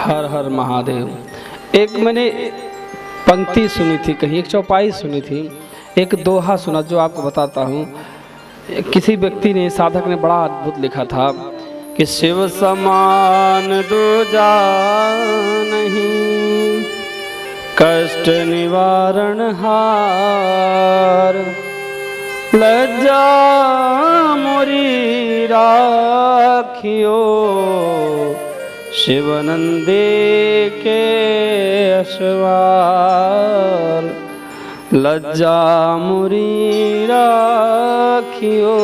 हर हर महादेव। एक मैंने पंक्ति सुनी थी, कहीं एक चौपाई सुनी थी, एक दोहा सुना जो आपको बताता हूँ। किसी व्यक्ति ने, साधक ने बड़ा अद्भुत लिखा था कि शिव समान दूजा नहीं, कष्ट निवारण हार, लज्जा मोरी राखियो, शिवनंदे के अश्वार, लज्जा मोरी राखियो,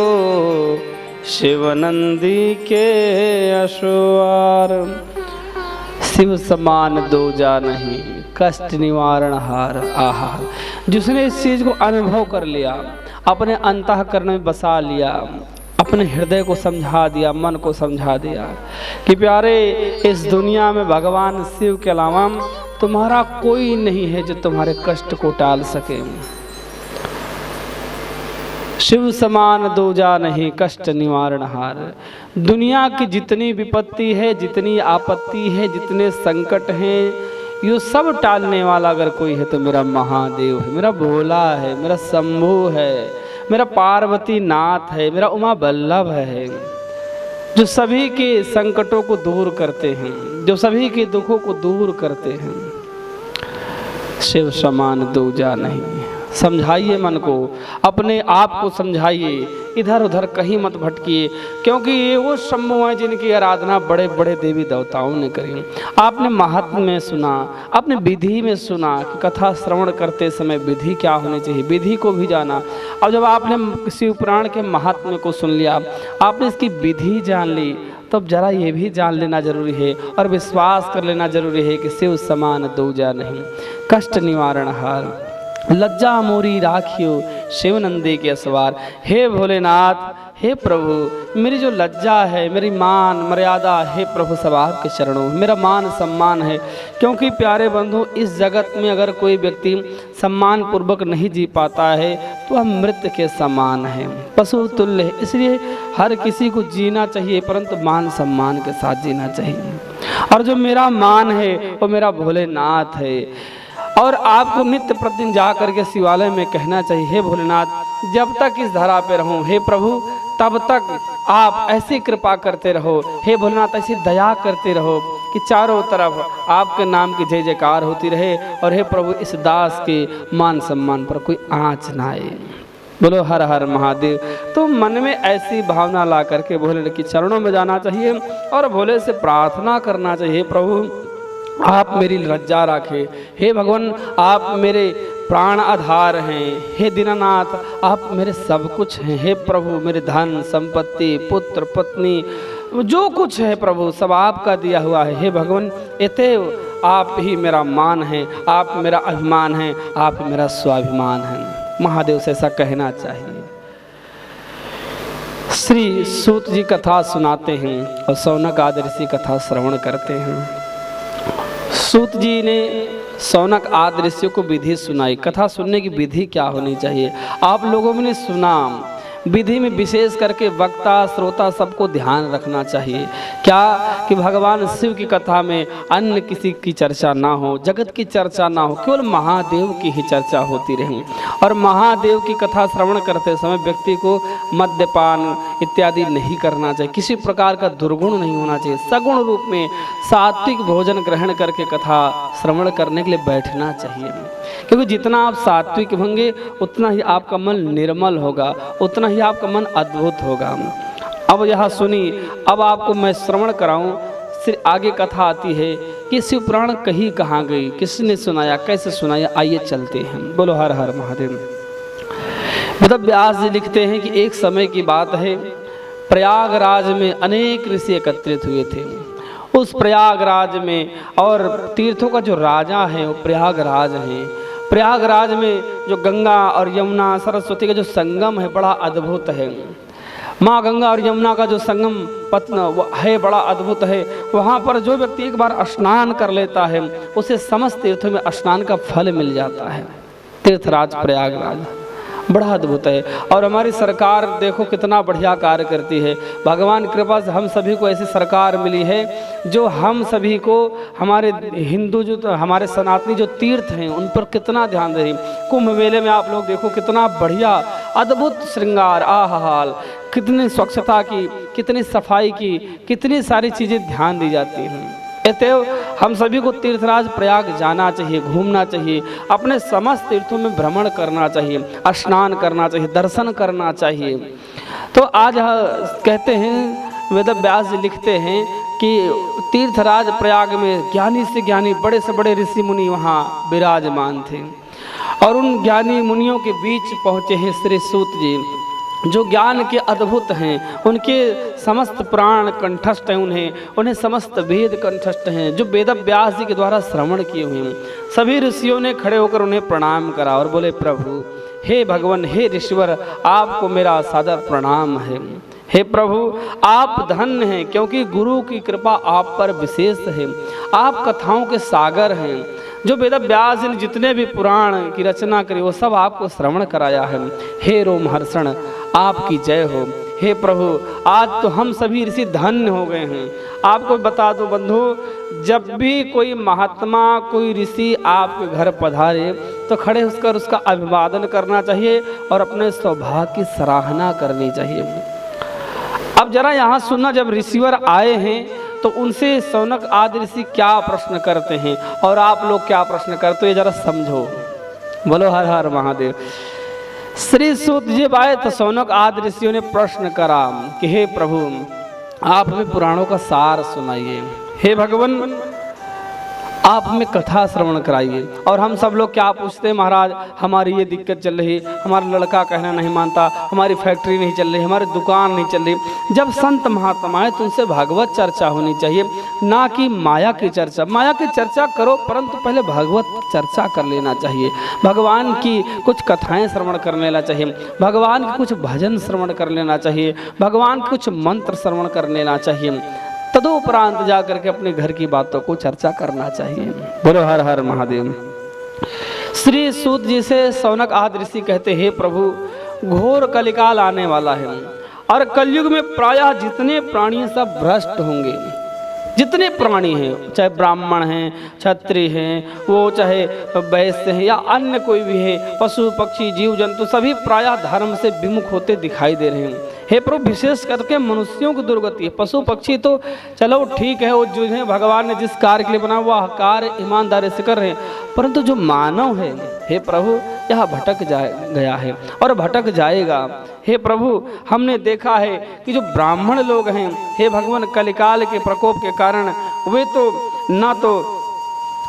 शिवनंदी के अश्वार। शिव समान दूजा नहीं, कष्ट निवारण हार। आहा, जिसने इस चीज को अनुभव कर लिया, अपने अंतःकरण में बसा लिया, अपने हृदय को समझा दिया, मन को समझा दिया कि प्यारे, इस दुनिया में भगवान शिव के अलावा तुम्हारा कोई नहीं है जो तुम्हारे कष्ट को टाल सके। शिव समान दूजा नहीं, कष्ट निवारण हार। दुनिया की जितनी विपत्ति है, जितनी आपत्ति है, जितने संकट हैं, ये सब टालने वाला अगर कोई है तो मेरा महादेव है, मेरा भोला है, मेरा शंभू है, मेरा पार्वती नाथ है, मेरा उमा बल्लभ है, जो सभी के संकटों को दूर करते हैं, जो सभी के दुखों को दूर करते हैं। शिव समान दूजा नहीं। समझाइए मन को, अपने आप को समझाइए, इधर उधर कहीं मत भटकिए, क्योंकि ये वो शंभु हैं जिनकी आराधना बड़े बड़े देवी देवताओं ने करी। आपने महात्म्य में सुना, आपने विधि में सुना कि कथा श्रवण करते समय विधि क्या होनी चाहिए, विधि को भी जाना। अब जब आपने शिव पुराण के महात्म्य को सुन लिया, आपने इसकी विधि जान ली, तब जरा ये भी जान लेना जरूरी है और विश्वास कर लेना जरूरी है कि शिव समान दूजा नहीं, कष्ट निवारण हार, लज्जा मोरी राखियो, शिवनंदी के सवार। हे भोलेनाथ, हे प्रभु, मेरी जो लज्जा है, मेरी मान मर्यादा, हे प्रभु सब आपके चरणों, मेरा मान सम्मान है। क्योंकि प्यारे बंधु, इस जगत में अगर कोई व्यक्ति सम्मान पूर्वक नहीं जी पाता है तो वह मृत के समान है, पशु तुल्य है। इसलिए हर किसी को जीना चाहिए, परंतु मान सम्मान के साथ जीना चाहिए। और जो मेरा मान है वो मेरा भोलेनाथ है। और आपको नित्य प्रतिदिन जा करके शिवालय में कहना चाहिए, हे भोलेनाथ, जब तक इस धरा पे रहूं, हे प्रभु, तब तक आप ऐसी कृपा करते रहो, हे भोलेनाथ, ऐसी दया करते रहो कि चारों तरफ आपके नाम की जय जयकार होती रहे। और हे प्रभु, इस दास के मान सम्मान पर कोई आँच ना आए। बोलो हर हर महादेव। तो मन में ऐसी भावना ला करके भोले के चरणों में जाना चाहिए और भोले से प्रार्थना करना चाहिए, प्रभु आप मेरी लज्जा राखें, हे भगवान आप मेरे प्राण आधार हैं, हे दीनानाथ आप मेरे सब कुछ हैं, हे प्रभु मेरे धन संपत्ति पुत्र पत्नी जो कुछ है प्रभु सब आपका दिया हुआ है। हे भगवान, एतेव आप ही मेरा मान है, आप मेरा अभिमान है, आप मेरा स्वाभिमान है। महादेव से ऐसा कहना चाहिए। श्री सूत जी कथा सुनाते हैं और शौनक आदि ऋषि कथा श्रवण करते हैं। सूत जी ने शौनक आदि ऋषियों को विधि सुनाई। कथा सुनने की विधि क्या होनी चाहिए आप लोगों ने सुना। विधि में विशेष करके वक्ता श्रोता सबको ध्यान रखना चाहिए, क्या कि भगवान शिव की कथा में अन्य किसी की चर्चा ना हो, जगत की चर्चा ना हो, केवल महादेव की ही चर्चा होती रही। और महादेव की कथा श्रवण करते समय व्यक्ति को मद्यपान इत्यादि नहीं करना चाहिए, किसी प्रकार का दुर्गुण नहीं होना चाहिए। सगुण रूप में सात्विक भोजन ग्रहण करके कथा श्रवण करने के लिए बैठना चाहिए, क्योंकि जितना आप सात्विक होंगे उतना ही आपका मन निर्मल होगा, उतना ही आपका मन अद्भुत होगा। अब यहाँ सुनी, अब आपको मैं श्रवण कराऊं। फिर आगे कथा आती है कि शिव पुराण कहीं कहाँ गई, किसने सुनाया, कैसे सुनाया, आइए चलते हैं। बोलो हर हर महादेव। मतलब व्यास जी लिखते हैं कि एक समय की बात है, प्रयागराज में अनेक ऋषि एकत्रित हुए थे। उस प्रयागराज में, और तीर्थों का जो राजा है वो प्रयागराज है। प्रयागराज में जो गंगा और यमुना सरस्वती का जो संगम है बड़ा अद्भुत है। माँ गंगा और यमुना का जो संगम पत्न वो है बड़ा अद्भुत है। वहाँ पर जो व्यक्ति एक बार स्नान कर लेता है उसे समस्त तीर्थों में स्नान का फल मिल जाता है। तीर्थराज प्रयागराज, बड़ा अद्भुत है। और हमारी सरकार देखो कितना बढ़िया कार्य करती है। भगवान की कृपा से हम सभी को ऐसी सरकार मिली है जो हम सभी को हमारे हिंदू जो हमारे सनातनी जो तीर्थ हैं उन पर कितना ध्यान दे रही। कुंभ मेले में आप लोग देखो कितना बढ़िया अद्भुत श्रृंगार, आहाल, कितनी स्वच्छता की, कितनी सफाई की, कितनी सारी चीज़ें ध्यान दी जाती हैं। अतएव हम सभी को तीर्थराज प्रयाग जाना चाहिए, घूमना चाहिए, अपने समस्त तीर्थों में भ्रमण करना चाहिए, स्नान करना चाहिए, दर्शन करना चाहिए। तो आज कहते हैं, वेद व्यास जी लिखते हैं कि तीर्थराज प्रयाग में ज्ञानी से ज्ञानी, बड़े से बड़े ऋषि मुनि वहाँ विराजमान थे। और उन ज्ञानी मुनियों के बीच पहुँचे हैं श्री सूत जी, जो ज्ञान के अद्भुत हैं, उनके समस्त प्राण कंठस्थ हैं, उन्हें समस्त वेद कंठस्थ हैं, जो वेद व्यास जी के द्वारा श्रवण किए हुए हैं। सभी ऋषियों ने खड़े होकर उन्हें प्रणाम करा और बोले, प्रभु, हे भगवान, हे ऋषिवर, आपको मेरा सादर प्रणाम है। हे प्रभु, आप धन्य हैं, क्योंकि गुरु की कृपा आप पर विशेष है। आप कथाओं के सागर हैं। जो वेद व्यास ने जितने भी पुराण की रचना करी वो सब आपको श्रवण कराया है। हे रोमहर्षण, आपकी जय हो। हे प्रभु, आज तो हम सभी ऋषि धन्य हो गए हैं। आपको बता दो बंधु, जब भी कोई महात्मा, कोई ऋषि आपके घर पधारे तो खड़े होकर उसका अभिवादन करना चाहिए और अपने सौभाग्य की सराहना करनी चाहिए। अब जरा यहाँ सुनना, जब ऋषिवर आए हैं तो उनसे शौनक आदि ऋषि क्या प्रश्न करते हैं और आप लोग क्या प्रश्न करते हो, ये जरा समझो। बोलो हर हर महादेव। श्री सूत जी आए तो शौनक आदि ऋषियों ने प्रश्न करा कि हे प्रभु, आप हमें पुराणों का सार सुनाइए। हे भगवान, आप हमें कथा श्रवण कराइए। और हम सब लोग क्या पूछते हैं, महाराज हमारी ये दिक्कत चल रही, हमारा लड़का कहना नहीं मानता, हमारी फैक्ट्री नहीं चल रही, हमारी दुकान नहीं चल रही। जब संत महात्मा है तो उनसे भागवत चर्चा होनी चाहिए, ना कि माया की चर्चा। माया की चर्चा करो परंतु पहले भागवत चर्चा कर लेना चाहिए। भगवान की कुछ कथाएं श्रवण कर लेना चाहिए, भगवान के कुछ भजन श्रवण कर लेना चाहिए, भगवान के कुछ मंत्र श्रवण कर लेना चाहिए। तदुपरांत जा करके अपने घर की बातों को चर्चा करना चाहिए। बोलो हर हर महादेव। श्री सूत जी से शौनक आदि ऋषि कहते, हे प्रभु, घोर कलिकाल आने वाला है और कलयुग में प्रायः जितने प्राणी सब भ्रष्ट होंगे। जितने प्राणी हैं, चाहे ब्राह्मण हैं, क्षत्रिय हैं, वो चाहे वैश्य हैं या अन्य कोई भी है, पशु पक्षी जीव जंतु, सभी प्रायः धर्म से विमुख होते दिखाई दे रहे हैं। हे प्रभु, विशेष करके मनुष्यों की दुर्गति है। पशु पक्षी तो चलो ठीक है, वो जो है भगवान ने जिस कार्य के लिए बनाया वह कार्य ईमानदारी से कर रहे हैं, परंतु जो मानव है, हे प्रभु, यह भटक गया है और भटक जाएगा। हे प्रभु, हमने देखा है कि जो ब्राह्मण लोग हैं, हे भगवान, कलिकाल के प्रकोप के कारण वे तो ना तो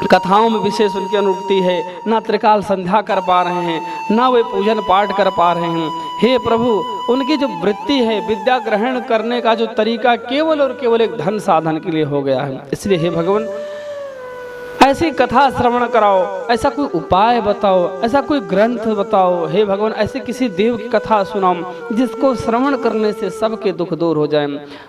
कथाओं में विशेष उनकी अनुवृत्ति है, ना त्रिकाल संध्या कर पा रहे हैं, ना वे पूजन पाठ कर पा रहे हैं। हे प्रभु, उनकी जो वृत्ति है, विद्या ग्रहण करने का जो तरीका केवल और केवल एक धन साधन के लिए हो गया है। इसलिए हे भगवान, ऐसी कथा श्रवण कराओ, ऐसा कोई उपाय बताओ, ऐसा कोई ग्रंथ बताओ। हे भगवान, ऐसे किसी देव की कथा सुनाओ जिसको श्रवण करने से सबके दुख दूर हो जाए।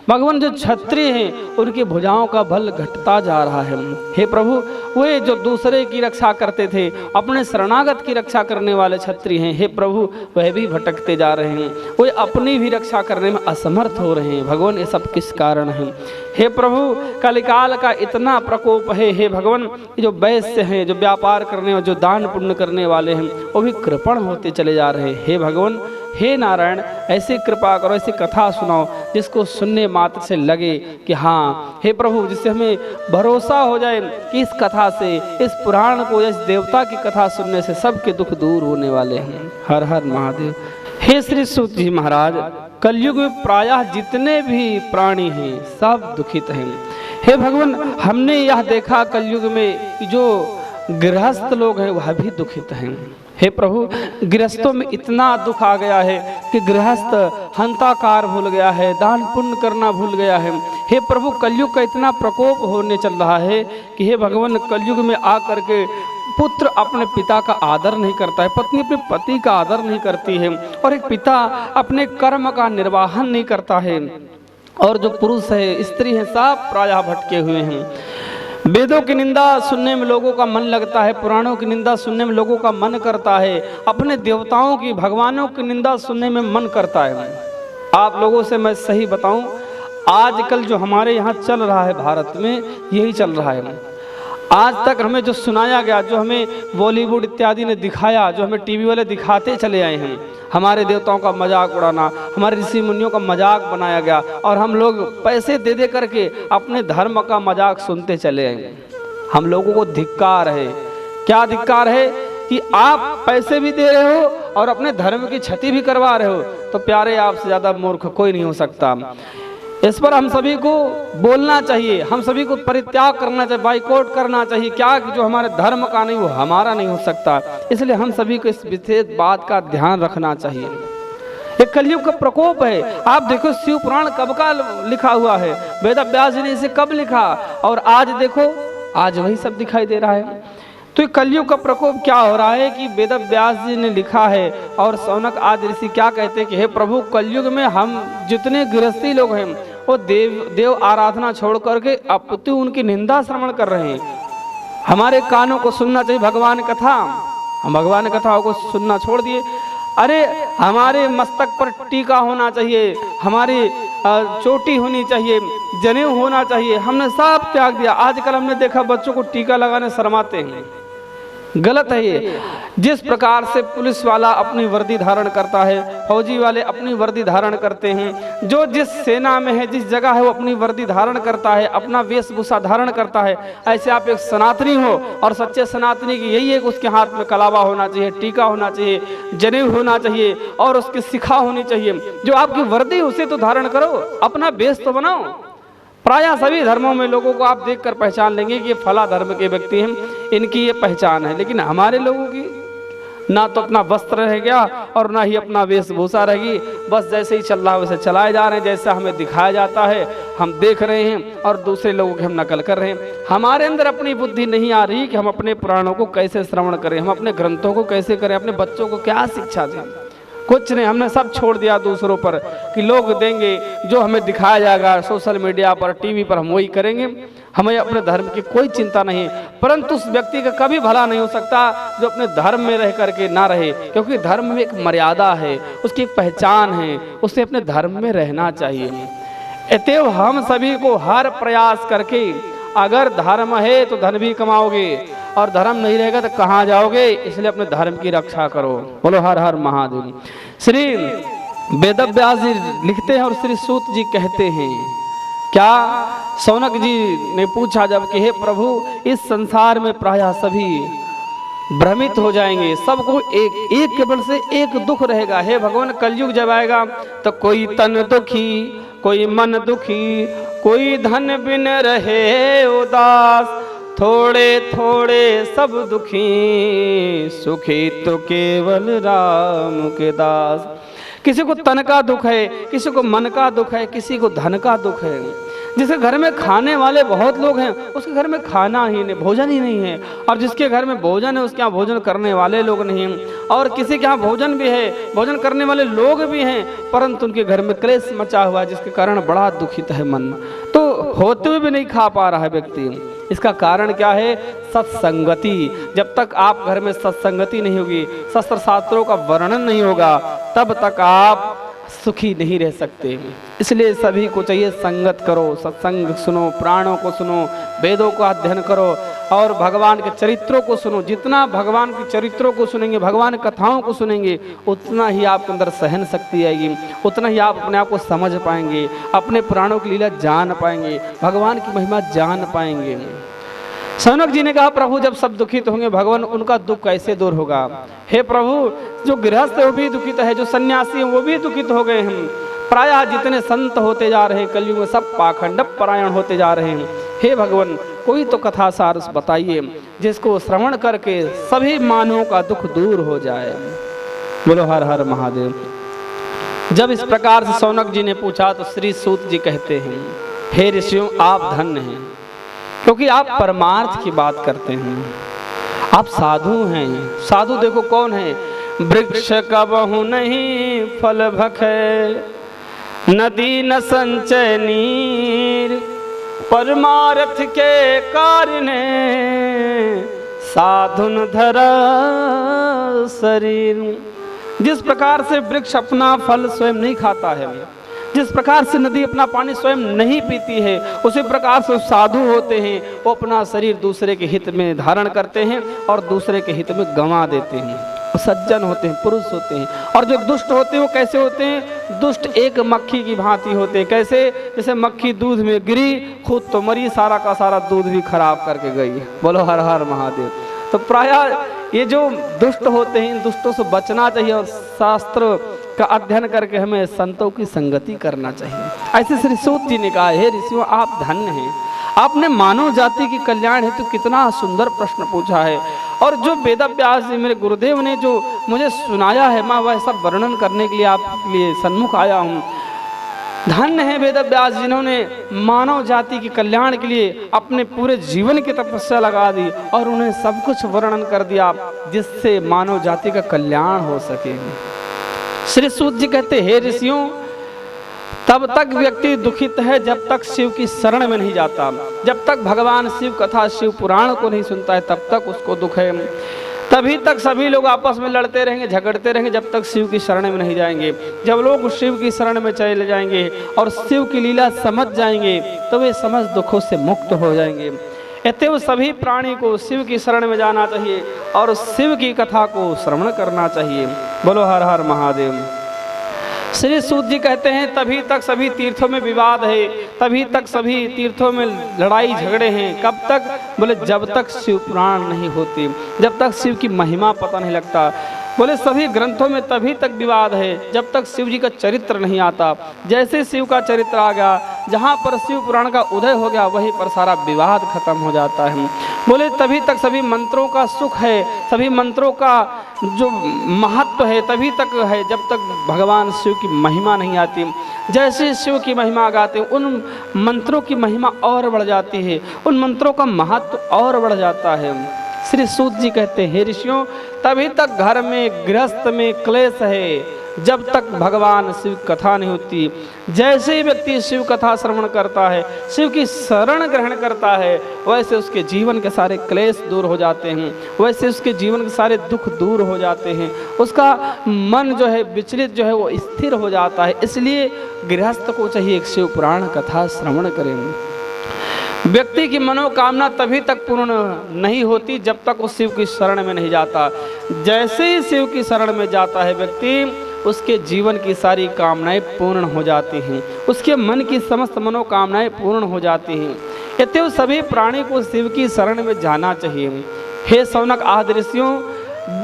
भगवान, जो क्षत्रिय हैं उनकी भुजाओं का बल घटता जा रहा है। हे प्रभु, वे जो दूसरे की रक्षा करते थे, अपने शरणागत की रक्षा करने वाले क्षत्रिय हैं, हे प्रभु, वह भी भटकते जा रहे हैं, वे अपनी भी रक्षा करने में असमर्थ हो रहे हैं। भगवान, ये सब किस कारण है? हे प्रभु, कलिकाल का इतना प्रकोप है। हे भगवान, जो वैश्य हैं, जो व्यापार करने और जो दान पुण्य करने वाले हैं, वो भी कृपण होते चले जा रहे हैं। हे भगवान, हे नारायण, ऐसी कृपा करो, ऐसी कथा सुनाओ जिसको सुनने मात्र से लगे कि हाँ, हे प्रभु, जिससे हमें भरोसा हो जाए कि इस कथा से, इस पुराण को, इस देवता की कथा सुनने से सबके दुख दूर होने वाले हैं। हर हर महादेव। हे श्री सूत जी महाराज, कलयुग में प्रायः जितने भी प्राणी हैं सब दुखित हैं। हे भगवान, हमने यह देखा कलयुग में कि जो गृहस्थ लोग हैं वह भी दुखित हैं। हे प्रभु, गृहस्थों में इतना दुख आ गया है कि गृहस्थ हंताकार भूल गया है, दान पुण्य करना भूल गया है। हे प्रभु, कलयुग का इतना प्रकोप होने चल रहा है कि हे भगवान, कलयुग में आकर के पुत्र अपने पिता का आदर नहीं करता है, पत्नी अपने पति का आदर नहीं करती है, और एक पिता अपने कर्म का निर्वाहन नहीं करता है, और जो पुरुष है, स्त्री है, सब प्रायः भटके हुए हैं। वेदों की निंदा सुनने में लोगों का मन लगता है, पुराणों की निंदा सुनने में लोगों का मन करता है, अपने देवताओं की, भगवानों की निंदा सुनने में मन करता है। आप लोगों से मैं सही बताऊं, आजकल जो हमारे यहाँ चल रहा है भारत में, यही चल रहा है। आज तक हमें जो सुनाया गया, जो हमें बॉलीवुड इत्यादि ने दिखाया, जो हमें टीवी वाले दिखाते चले आए हैं, हमारे देवताओं का मजाक उड़ाना, हमारे ऋषि मुनियों का मजाक बनाया गया, और हम लोग पैसे दे दे करके अपने धर्म का मजाक सुनते चले आए। हम लोगों को धिक्कार है। क्या धिक्कार है कि आप पैसे भी दे रहे हो और अपने धर्म की क्षति भी करवा रहे हो। तो प्यारे, आपसे ज़्यादा मूर्ख कोई नहीं हो सकता। इस पर हम सभी को बोलना चाहिए, हम सभी को परित्याग करना चाहिए, बाइकआउट करना चाहिए। क्या कि जो हमारे धर्म का नहीं वो हमारा नहीं हो सकता। इसलिए हम सभी को इस विशेष बात का ध्यान रखना चाहिए। एक कलयुग का प्रकोप है। आप देखो, शिव पुराण कब का लिखा हुआ है, वेद व्यास जी ने इसे कब लिखा, और आज देखो, आज वही सब दिखाई दे रहा है। तो कलयुग का प्रकोप क्या हो रहा है कि वेद व्यास जी ने लिखा है, और सौनक आदि ऋषि क्या कहते हैं कि हे प्रभु, कलयुग में हम जितने गृहस्थी लोग हैं वो देव आराधना छोड़ करके अपितु उनकी निंदा श्रवण कर रहे हैं। हमारे कानों को सुनना चाहिए भगवान कथा, हम भगवान कथाओं को सुनना छोड़ दिए। अरे हमारे मस्तक पर टीका होना चाहिए, हमारी चोटी होनी चाहिए, जनेऊ होना चाहिए, हमने सब त्याग दिया। आजकल हमने देखा बच्चों को टीका लगाने शर्माते हैं। गलत है ये। जिस प्रकार से पुलिस वाला अपनी वर्दी धारण करता है, फौजी वाले अपनी वर्दी धारण करते हैं, जो जिस सेना में है, जिस जगह है, वो अपनी वर्दी धारण करता है, अपना वेशभूषा धारण करता है। ऐसे आप एक सनातनी हो, और सच्चे सनातनी की यही है कि उसके हाथ में कलावा होना चाहिए, टीका होना चाहिए, जनेऊ होना चाहिए, और उसकी शिखा होनी चाहिए। जो आपकी वर्दी उसे तो धारण करो, अपना वेश तो बनाओ। प्रायः सभी धर्मों में लोगों को आप देखकर पहचान लेंगे कि ये फला धर्म के व्यक्ति हैं, इनकी ये पहचान है। लेकिन हमारे लोगों की ना तो अपना वस्त्र रह गया और ना ही अपना वेशभूषा रहेगी। बस जैसे ही चल रहा है वैसे चलाए जा रहे हैं, जैसा हमें दिखाया जाता है हम देख रहे हैं, और दूसरे लोगों की हम नकल कर रहे हैं। हमारे अंदर अपनी बुद्धि नहीं आ रही कि हम अपने पुराणों को कैसे श्रवण करें, हम अपने ग्रंथों को कैसे करें, अपने बच्चों को क्या शिक्षा दें। कुछ नहीं, हमने सब छोड़ दिया दूसरों पर कि लोग देंगे, जो हमें दिखाया जाएगा सोशल मीडिया पर, टीवी पर, हम वही करेंगे। हमें अपने धर्म की कोई चिंता नहीं है। परंतु उस व्यक्ति का कभी भला नहीं हो सकता जो अपने धर्म में रह करके ना रहे, क्योंकि धर्म में एक मर्यादा है, उसकी एक पहचान है, उसे अपने धर्म में रहना चाहिए। अतएव हम सभी को हर प्रयास करके, अगर धर्म है तो धन भी कमाओगे, और धर्म नहीं रहेगा तो कहाँ जाओगे। इसलिए अपने धर्म की रक्षा करो। बोलो हर हर महादेव। श्री वेद व्यास जी लिखते हैं और श्री सूत जी कहते हैं, क्या सौनक जी ने पूछा जब कि हे प्रभु, इस संसार में प्रायः सभी भ्रमित हो जाएंगे, सबको एक केवल से एक दुख रहेगा। हे भगवान, कलयुग जब आएगा तो कोई तन दुखी, कोई मन दुखी, कोई धन बिन रहे उदास, थोड़े थोड़े सब दुखी, सुखी तो केवल राम के दास। किसी को तन का दुख है, किसी को मन का दुख है, किसी को धन का दुख है। जिसके घर में खाने वाले बहुत लोग हैं, उसके घर में खाना ही नहीं, भोजन ही नहीं है। और जिसके घर में भोजन है, उसके यहाँ भोजन करने वाले लोग नहीं हैं। और किसी के यहाँ भोजन भी है, भोजन करने वाले लोग भी हैं, परंतु उनके घर में क्लेश मचा हुआ है, जिसके कारण बड़ा दुखित है मन। तो होते हुए भी नहीं खा पा रहा है व्यक्ति। इसका कारण क्या है? सत्संगति। जब तक आप घर में सत्संगति नहीं होगी, शस्त्र शास्त्रों का वर्णन नहीं होगा, तब तक आप सुखी नहीं रह सकते। इसलिए सभी को चाहिए संगत करो, सत्संग सुनो, प्राणों को सुनो, वेदों का अध्ययन करो और भगवान के चरित्रों को सुनो। जितना भगवान के चरित्रों को सुनेंगे, भगवान कथाओं को सुनेंगे, उतना ही आपके अंदर सहन शक्ति आएगी, उतना ही आप अपने आप को समझ पाएंगे, अपने प्राणों की लीला जान पाएंगे, भगवान की महिमा जान पाएंगे। सौनक जी ने कहा, प्रभु जब सब दुखित होंगे भगवान, उनका दुख कैसे दूर होगा? हे प्रभु, जो गृहस्थ है वो भी दुखित है, जो सन्यासी है वो भी दुखित हो गए हैं। प्रायः जितने संत होते जा रहे हैं कलयुग में, सब पाखंड परायण होते जा रहे हैं। हे भगवान, कोई तो कथा सार बताइए जिसको श्रवण करके सभी मानवों का दुख दूर हो जाए। बोलो हर हर महादेव। जब इस प्रकार से सौनक जी ने पूछा तो श्री सूत जी कहते हैं, हे ऋषियों, आप धन्य हैं, क्योंकि आप परमार्थ की बात करते हैं। आप साधु हैं। साधु देखो कौन है? वृक्ष कबहु नहीं फल भखे, नदी न संचय नीर, परमार्थ के कारणे साधुन धरा शरीर। जिस प्रकार से वृक्ष अपना फल स्वयं नहीं खाता है, जिस प्रकार से नदी अपना पानी स्वयं नहीं पीती है, उसी प्रकार से साधु होते हैं, वो अपना शरीर दूसरे के हित में धारण करते हैं और दूसरे के हित में गंवा देते हैं। सज्जन होते हैं, पुरुष होते हैं। और जो दुष्ट होते हैं वो कैसे होते हैं? दुष्ट एक मक्खी की भांति होते हैं। कैसे? जैसे मक्खी दूध में गिरी, खुद तो मरी, सारा का सारा दूध भी खराब करके गई। बोलो हर हर महादेव। तो प्रायः ये जो दुष्ट होते हैं, इन दुष्टों से बचना चाहिए और शास्त्र का अध्ययन करके हमें संतों की संगति करना चाहिए। ऐसे श्री सूत जी ने कहा, हे ऋषियों आप धन्य हैं, आपने मानव जाति की कल्याण हेतु कितना सुंदर प्रश्न पूछा है। और जो वेद व्यास जी मेरे गुरुदेव ने जो मुझे सुनाया है, मैं वह सब वर्णन करने के लिए आपके लिए सन्मुख आया हूँ। धन्य है वेद व्यास जिन्होंने मानव जाति के कल्याण के लिए अपने पूरे जीवन की तपस्या लगा दी और उन्हें सब कुछ वर्णन कर दिया जिससे मानव जाति का कल्याण हो सके। श्री सूत जी कहते, हे ऋषियों, तब तक व्यक्ति दुखित है जब तक शिव की शरण में नहीं जाता। जब तक भगवान शिव कथा, शिव पुराण को नहीं सुनता है, तब तक उसको दुख है। तभी तक सभी लोग आपस में लड़ते रहेंगे, झगड़ते रहेंगे, जब तक शिव की शरण में नहीं जाएंगे। जब लोग शिव की शरण में चले जाएंगे और शिव की लीला समझ जाएंगे तो वे समझ दुखों से मुक्त हो जाएंगे। अतएव सभी प्राणी को शिव की शरण में जाना चाहिए और शिव की कथा को श्रवण करना चाहिए। बोलो हर हर महादेव। श्री सूत जी कहते हैं, तभी तक सभी तीर्थों में विवाद है, तभी तक सभी तीर्थों में लड़ाई झगड़े हैं। कब तक? बोले जब तक शिव पुराण नहीं होते, जब तक शिव की महिमा पता नहीं लगता। बोले सभी ग्रंथों में तभी तक विवाद है जब तक शिव जी का चरित्र नहीं आता। जैसे शिव का चरित्र आ गया, जहाँ पर शिव पुराण का उदय हो गया, वहीं पर सारा विवाद खत्म हो जाता है। बोले तभी तक सभी मंत्रों का सुख है, सभी मंत्रों का जो महत्व है तभी तक है जब तक भगवान शिव की महिमा नहीं आती। जैसे शिव की महिमा गाते हैं, उन मंत्रों की महिमा और बढ़ जाती है, उन मंत्रों का महत्व और बढ़ जाता है। श्री सूत जी कहते हैं, हे ऋषियों, तभी तक घर में गृहस्थ में क्लेश है जब तक भगवान शिव कथा नहीं होती। जैसे ही व्यक्ति शिव कथा श्रवण करता है, शिव की शरण ग्रहण करता है, वैसे उसके जीवन के सारे क्लेश दूर हो जाते हैं, वैसे उसके जीवन के सारे दुख दूर हो जाते हैं, उसका मन जो है विचलित जो है वो स्थिर हो जाता है। इसलिए गृहस्थ को चाहिए एक शिव पुराण कथा श्रवण करें। व्यक्ति की मनोकामना तभी तक पूर्ण नहीं होती जब तक वो शिव की शरण में नहीं जाता। जैसे ही शिव की शरण में जाता है व्यक्ति, उसके जीवन की सारी कामनाएं पूर्ण हो जाती हैं, उसके मन की समस्त मनोकामनाएं पूर्ण हो जाती हैं। अतएव सभी प्राणी को शिव की शरण में जाना चाहिए। हे शौनक आदि ऋषियों,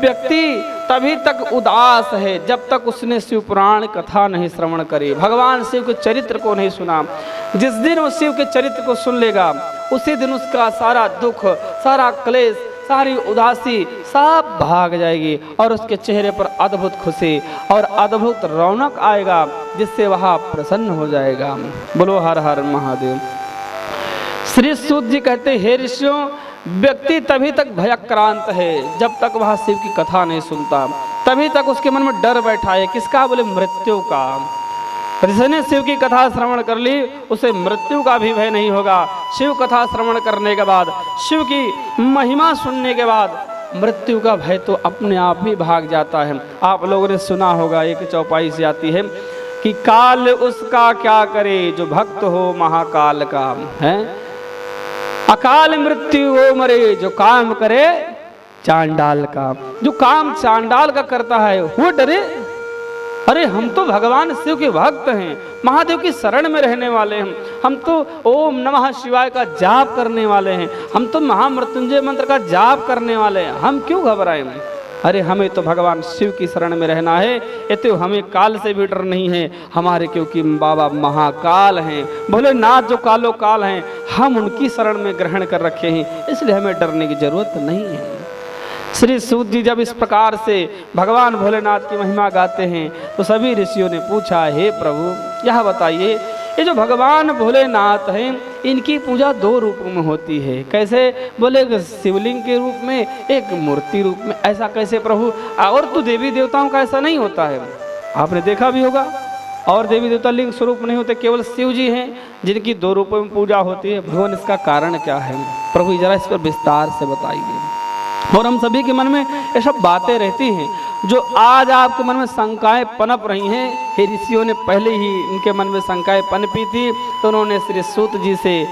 व्यक्ति तभी तक उदास है जब तक उसने शिव पुराण कथा नहीं श्रवण करी, भगवान शिव के चरित्र को नहीं सुना। जिस दिन वो शिव के चरित्र को सुन लेगा, उसी दिन उसका सारा दुख, सारा क्लेश, सारी उदासी सब भाग जाएगी और उसके चेहरे पर अद्भुत खुशी और अद्भुत रौनक आएगा, जिससे वह प्रसन्न हो जाएगा। बोलो हर हर महादेव। श्री सूत जी कहते, हे ऋषियों, व्यक्ति तभी तक भयक्रांत है जब तक वह शिव की कथा नहीं सुनता। तभी तक उसके मन में डर बैठा है। किसका? बोले मृत्यु का। जिसने शिव की कथा श्रवण कर ली, उसे मृत्यु का भी भय नहीं होगा। शिव कथा श्रवण करने के बाद, शिव की महिमा सुनने के बाद मृत्यु का भय तो अपने आप ही भाग जाता है। आप लोगों ने सुना होगा, एक चौपाई से आती है कि काल उसका क्या करे जो भक्त हो महाकाल का, है अकाल मृत्यु वो मरे जो काम करे चांडाल का। जो काम चांडाल का करता है वो डरे। अरे हम तो भगवान शिव के भक्त हैं, महादेव की शरण में रहने वाले हैं, हम तो ओम नमः शिवाय का जाप करने वाले हैं, हम तो महामृत्युंजय मंत्र का जाप करने वाले हैं, हम क्यों घबराएं? अरे हमें तो भगवान शिव की शरण में रहना है। तो हमें काल से भी डर नहीं है हमारे, क्योंकि बाबा महाकाल हैं, भोलेनाथ जो कालो काल हैं, हम उनकी शरण में ग्रहण कर रखे हैं, इसलिए हमें डरने की जरूरत नहीं है। श्री सूत जी जब इस प्रकार से भगवान भोलेनाथ की महिमा गाते हैं तो सभी ऋषियों ने पूछा, हे प्रभु यह बताइए, ये जो भगवान भोलेनाथ हैं, इनकी पूजा दो रूपों में होती है। कैसे? बोले शिवलिंग के रूप में, एक मूर्ति रूप में। ऐसा कैसे प्रभु? और तो देवी देवताओं का ऐसा नहीं होता है। आपने देखा भी होगा, और देवी देवता लिंग स्वरूप नहीं होते, केवल शिव जी हैं जिनकी 2 रूपों में पूजा होती है। भगवान इसका कारण क्या है प्रभु, जरा इस पर विस्तार से बताइए। और हम सभी के मन में ये सब बातें रहती हैं जो आज आपके मन में शंकाएं पनप रही हैं। हे ऋषियों ने पहले ही इनके मन में शंकाएं पनपी थी, तो उन्होंने श्री सूत जी से,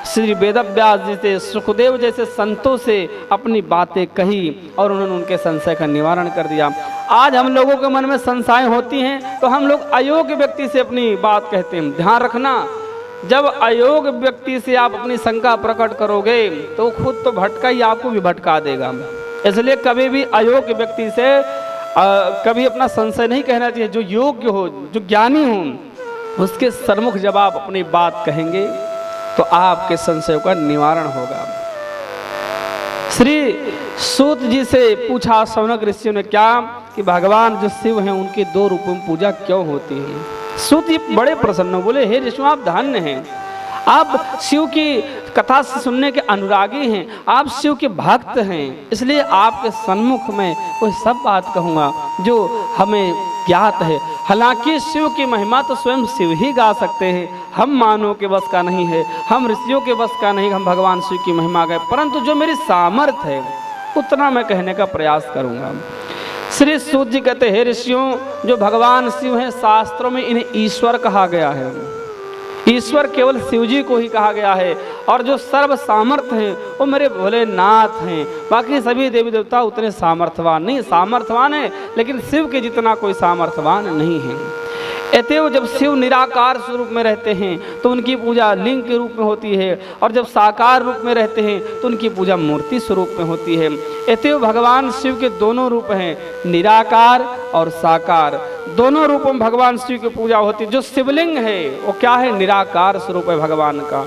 श्री वेदव्यास जी से, सुखदेव जैसे संतों से अपनी बातें कही और उन्होंने उनके संशय का निवारण कर दिया। आज हम लोगों के मन में संशय होती हैं तो हम लोग अयोग्य व्यक्ति से अपनी बात कहते हैं। ध्यान रखना, जब अयोग्य व्यक्ति से आप अपनी शंका प्रकट करोगे तो खुद तो भटका ही, आपको भी भटका देगा। इसलिए कभी भी अयोग्य व्यक्ति से कभी अपना संशय नहीं कहना चाहिए। जो योग्य हो, जो ज्ञानी हो, उसके सन्मुख जब आप अपनी बात कहेंगे तो आपके संशयों का निवारण होगा। श्री सूत जी से पूछा शौनक ऋषियों ने क्या कि भगवान जो शिव हैं उनके 2 रूपों में पूजा क्यों होती है। सूत जी बड़े प्रसन्न बोले, हे ऋषियों आप धन्य हैं, आप शिव की कथा सुनने के अनुरागी हैं, आप शिव के भक्त हैं, इसलिए आपके सन्मुख में वो सब बात कहूँगा जो हमें ज्ञात है। हालांकि शिव की महिमा तो स्वयं शिव ही गा सकते हैं, हम मानव के बस का नहीं है, हम ऋषियों के बस का नहीं, हम भगवान शिव की महिमा गाए, परंतु जो मेरी सामर्थ्य है उतना मैं कहने का प्रयास करूँगा। श्री सूत जी कहते हैं, ऋषियों जो भगवान शिव हैं शास्त्रों में इन्हें ईश्वर कहा गया है। ईश्वर केवल शिव जी को ही कहा गया है, और जो सर्व सामर्थ्य हैं वो मेरे भोलेनाथ हैं। बाकी सभी देवी देवता उतने सामर्थ्यवान नहीं, सामर्थ्यवान है लेकिन शिव के जितना कोई सामर्थ्यवान नहीं है। अतएव जब शिव निराकार स्वरूप में रहते हैं तो उनकी पूजा लिंग के रूप में होती है, और जब साकार रूप में रहते हैं तो उनकी पूजा मूर्ति स्वरूप में होती है। अतएव भगवान शिव के 2 रूप हैं, निराकार और साकार। दोनों रूपों में भगवान शिव की पूजा होती है। जो शिवलिंग है वो क्या है, निराकार स्वरूप है भगवान का।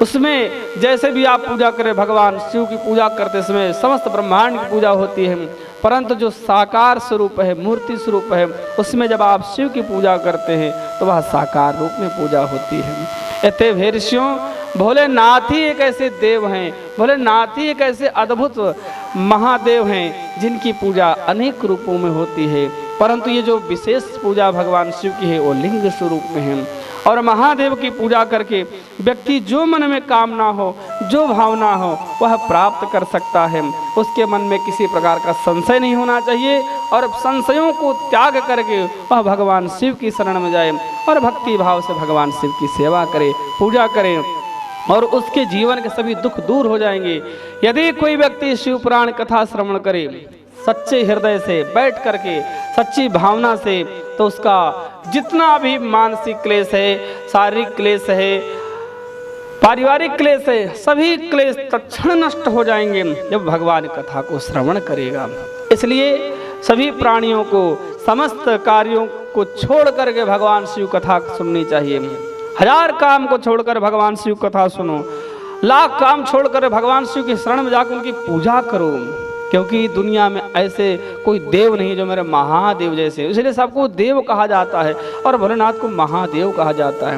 उसमें जैसे भी आप पूजा करें, भगवान शिव की पूजा करते समय समस्त ब्रह्मांड की पूजा होती है, परंतु जो साकार स्वरूप है, मूर्ति स्वरूप है, उसमें जब आप शिव की पूजा करते हैं तो वह साकार रूप में पूजा होती है। अतएव हे ऋषियों, भोलेनाथ ही एक ऐसे देव हैं, भोलेनाथ ही एक ऐसे अद्भुत महादेव हैं जिनकी पूजा अनेक रूपों में होती है, परंतु ये जो विशेष पूजा भगवान शिव की है वो लिंग स्वरूप में है। और महादेव की पूजा करके व्यक्ति जो मन में कामना हो, जो भावना हो, वह प्राप्त कर सकता है। उसके मन में किसी प्रकार का संशय नहीं होना चाहिए, और संशयों को त्याग करके वह भगवान शिव की शरण में जाए और भक्ति भाव से भगवान शिव की सेवा करे, पूजा करे, और उसके जीवन के सभी दुख दूर हो जाएंगे। यदि कोई व्यक्ति शिव पुराण कथा श्रवण करे सच्चे हृदय से बैठ करके, सच्ची भावना से, तो उसका जितना भी मानसिक क्लेश है, शारीरिक क्लेश है, पारिवारिक क्लेश है, सभी क्लेश तत्क्षण नष्ट हो जाएंगे जब भगवान कथा को श्रवण करेगा। इसलिए सभी प्राणियों को समस्त कार्यों को छोड़ करके भगवान शिव कथा सुननी चाहिए। 1000 काम को छोड़कर भगवान शिव कथा सुनो, लाख काम छोड़कर भगवान शिव की शरण में जाकर उनकी पूजा करो, क्योंकि दुनिया में ऐसे कोई देव नहीं जो मेरे महादेव जैसे, इसलिए सबको देव कहा जाता है और भोलेनाथ को महादेव कहा जाता है।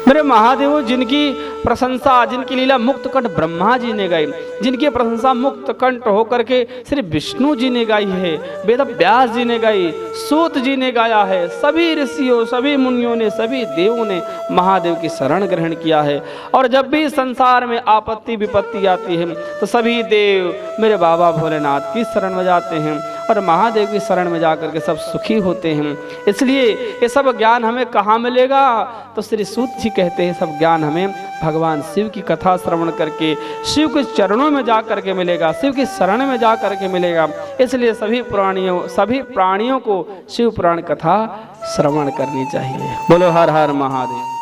मेरे महादेव जिनकी प्रशंसा, जिनकी लीला मुक्त कंठ ब्रह्मा जी ने गाई, जिनकी प्रशंसा मुक्त कंठ होकर के श्री विष्णु जी ने गाई है, वेद व्यास जी ने गाई, सूत जी ने गाया है, सभी ऋषियों, सभी मुनियों ने, सभी देवों ने महादेव की शरण ग्रहण किया है। और जब भी संसार में आपत्ति विपत्ति आती है तो सभी देव मेरे बाबा भोलेनाथ की शरण में जाते हैं और महादेव की शरण में जाकर के सब सुखी होते हैं। इसलिए ये सब ज्ञान हमें कहाँ मिलेगा, तो श्री सूत जी कहते हैं सब ज्ञान हमें भगवान शिव की कथा श्रवण करके, शिव के चरणों में जा करके मिलेगा, शिव की शरण में जा करके मिलेगा। इसलिए सभी प्राणियों को शिव पुराण कथा श्रवण करनी चाहिए। बोलो हर हर महादेव।